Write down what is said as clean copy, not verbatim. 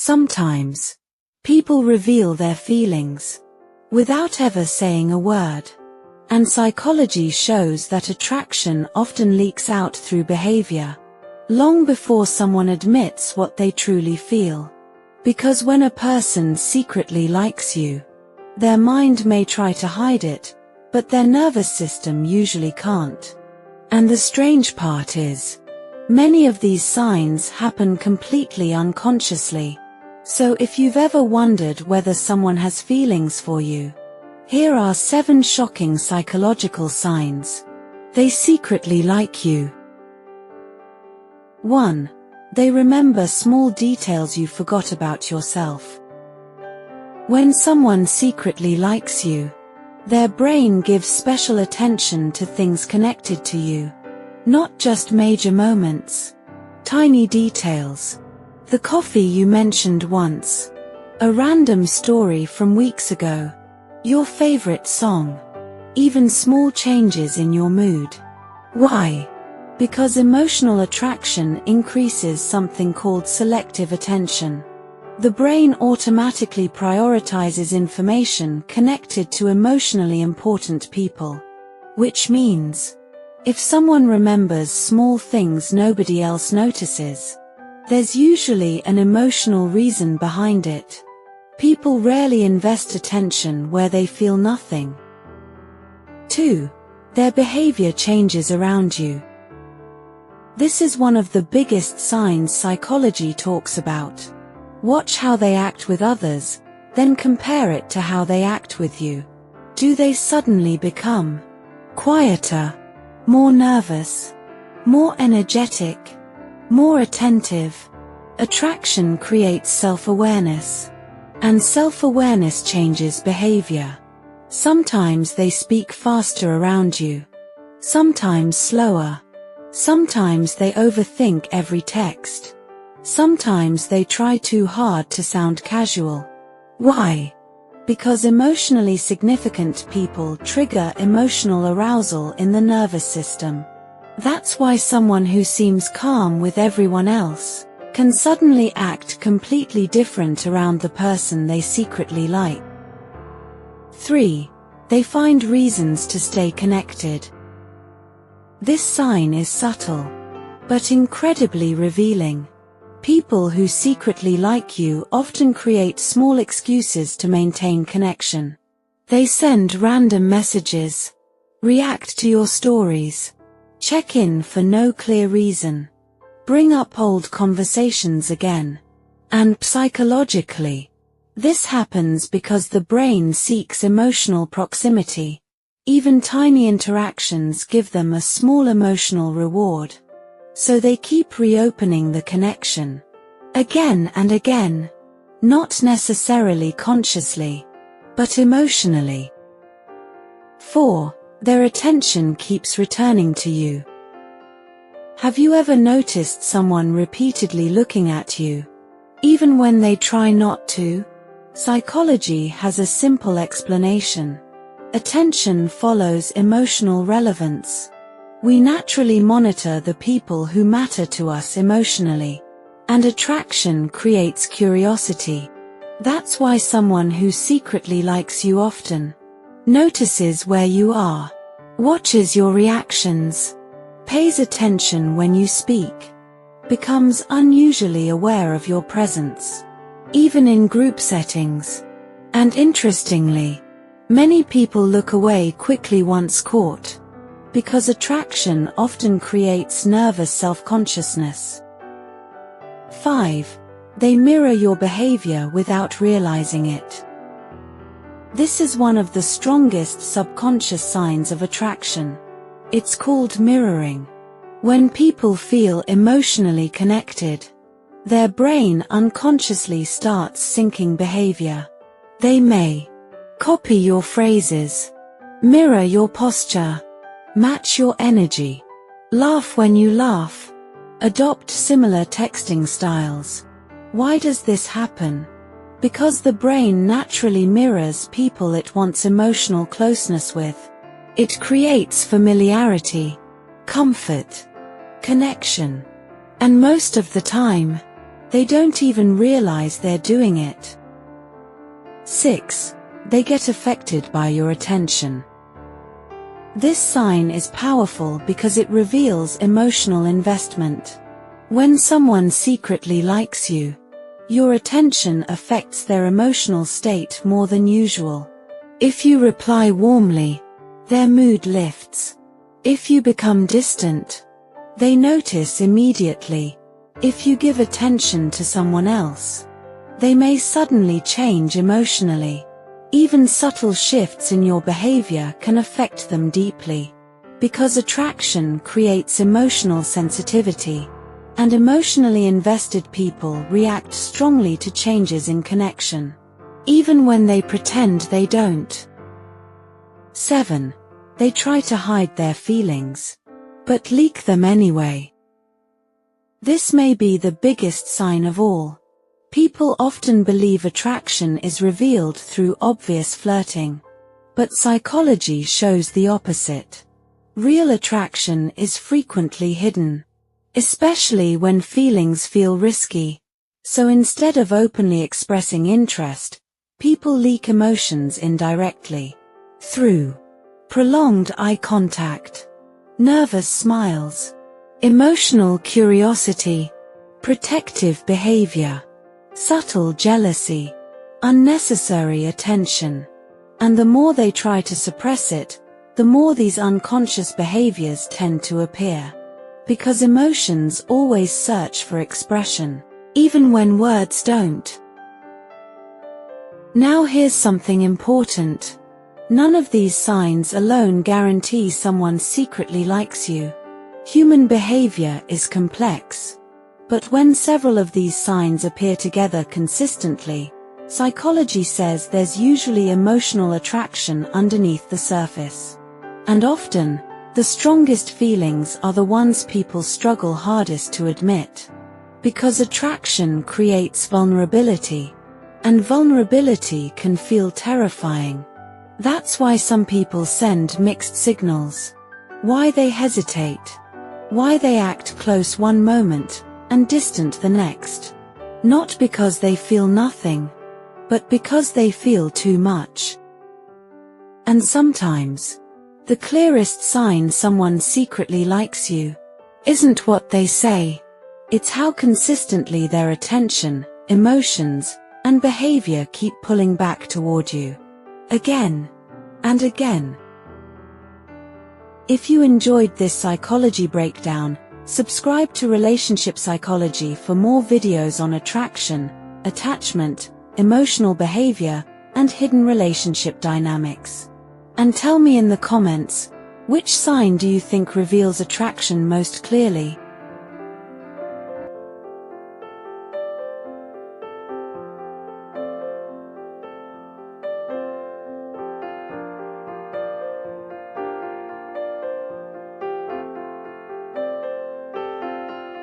Sometimes, people reveal their feelings without ever saying a word. And psychology shows that attraction often leaks out through behavior, long before someone admits what they truly feel. Because when a person secretly likes you, their mind may try to hide it, but their nervous system usually can't. And the strange part is, many of these signs happen completely unconsciously. So if you've ever wondered whether someone has feelings for you, here are 7 shocking psychological signs they secretly like you. 1. They remember small details you forgot about yourself. When someone secretly likes you, their brain gives special attention to things connected to you, not just major moments, tiny details. The coffee you mentioned once, a random story from weeks ago, your favorite song, even small changes in your mood. Why? Because emotional attraction increases something called selective attention. The brain automatically prioritizes information connected to emotionally important people. Which means, if someone remembers small things nobody else notices, there's usually an emotional reason behind it. People rarely invest attention where they feel nothing. 2. Their behavior changes around you. This is one of the biggest signs psychology talks about. Watch how they act with others, then compare it to how they act with you. Do they suddenly become quieter, more nervous, more energetic, more attentive? Attraction creates self-awareness, and self-awareness changes behavior. Sometimes they speak faster around you, sometimes slower. Sometimes they overthink every text. Sometimes they try too hard to sound casual. Why? Because emotionally significant people trigger emotional arousal in the nervous system. That's why someone who seems calm with everyone else can suddenly act completely different around the person they secretly like. 3. They find reasons to stay connected. This sign is subtle, but incredibly revealing. People who secretly like you often create small excuses to maintain connection. They send random messages, react to your stories, check in for no clear reason, bring up old conversations again. And psychologically, this happens because the brain seeks emotional proximity. Even tiny interactions give them a small emotional reward. So they keep reopening the connection again and again, not necessarily consciously, but emotionally. 4. Their attention keeps returning to you. Have you ever noticed someone repeatedly looking at you, even when they try not to? Psychology has a simple explanation. Attention follows emotional relevance. We naturally monitor the people who matter to us emotionally, and attraction creates curiosity. That's why someone who secretly likes you often notices where you are, watches your reactions, pays attention when you speak, becomes unusually aware of your presence, even in group settings. And interestingly, many people look away quickly once caught, because attraction often creates nervous self-consciousness. 5. They mirror your behavior without realizing it. This is one of the strongest subconscious signs of attraction. It's called mirroring. When people feel emotionally connected, their brain unconsciously starts syncing behavior. They may copy your phrases, mirror your posture, match your energy, laugh when you laugh, adopt similar texting styles. Why does this happen? Because the brain naturally mirrors people it wants emotional closeness with. It creates familiarity, comfort, connection. And most of the time, They don't even realize they're doing it. 6. They get affected by your attention. This sign is powerful because it reveals emotional investment. When someone secretly likes you, your attention affects their emotional state more than usual. If you reply warmly, their mood lifts. If you become distant, they notice immediately. If you give attention to someone else, they may suddenly change emotionally. Even subtle shifts in your behavior can affect them deeply. Because attraction creates emotional sensitivity, and emotionally invested people react strongly to changes in connection, even when they pretend they don't. 7. They try to hide their feelings, but leak them anyway. This may be the biggest sign of all. People often believe attraction is revealed through obvious flirting. But psychology shows the opposite. Real attraction is frequently hidden, especially when feelings feel risky. So instead of openly expressing interest, people leak emotions indirectly. Through prolonged eye contact, nervous smiles, emotional curiosity, protective behavior, subtle jealousy, unnecessary attention. And the more they try to suppress it, the more these unconscious behaviors tend to appear. Because emotions always search for expression, even when words don't. Now here's something important. None of these signs alone guarantee someone secretly likes you. Human behavior is complex. But when several of these signs appear together consistently, psychology says there's usually emotional attraction underneath the surface. And often, the strongest feelings are the ones people struggle hardest to admit. Because attraction creates vulnerability, and vulnerability can feel terrifying. That's why some people send mixed signals. Why they hesitate. Why they act close one moment and distant the next. Not because they feel nothing, but because they feel too much. And sometimes, the clearest sign someone secretly likes you isn't what they say. It's how consistently their attention, emotions, and behavior keep pulling back toward you. Again and again. If you enjoyed this psychology breakdown, subscribe to Relationship Psychology for more videos on attraction, attachment, emotional behavior, and hidden relationship dynamics. And tell me in the comments, which sign do you think reveals attraction most clearly?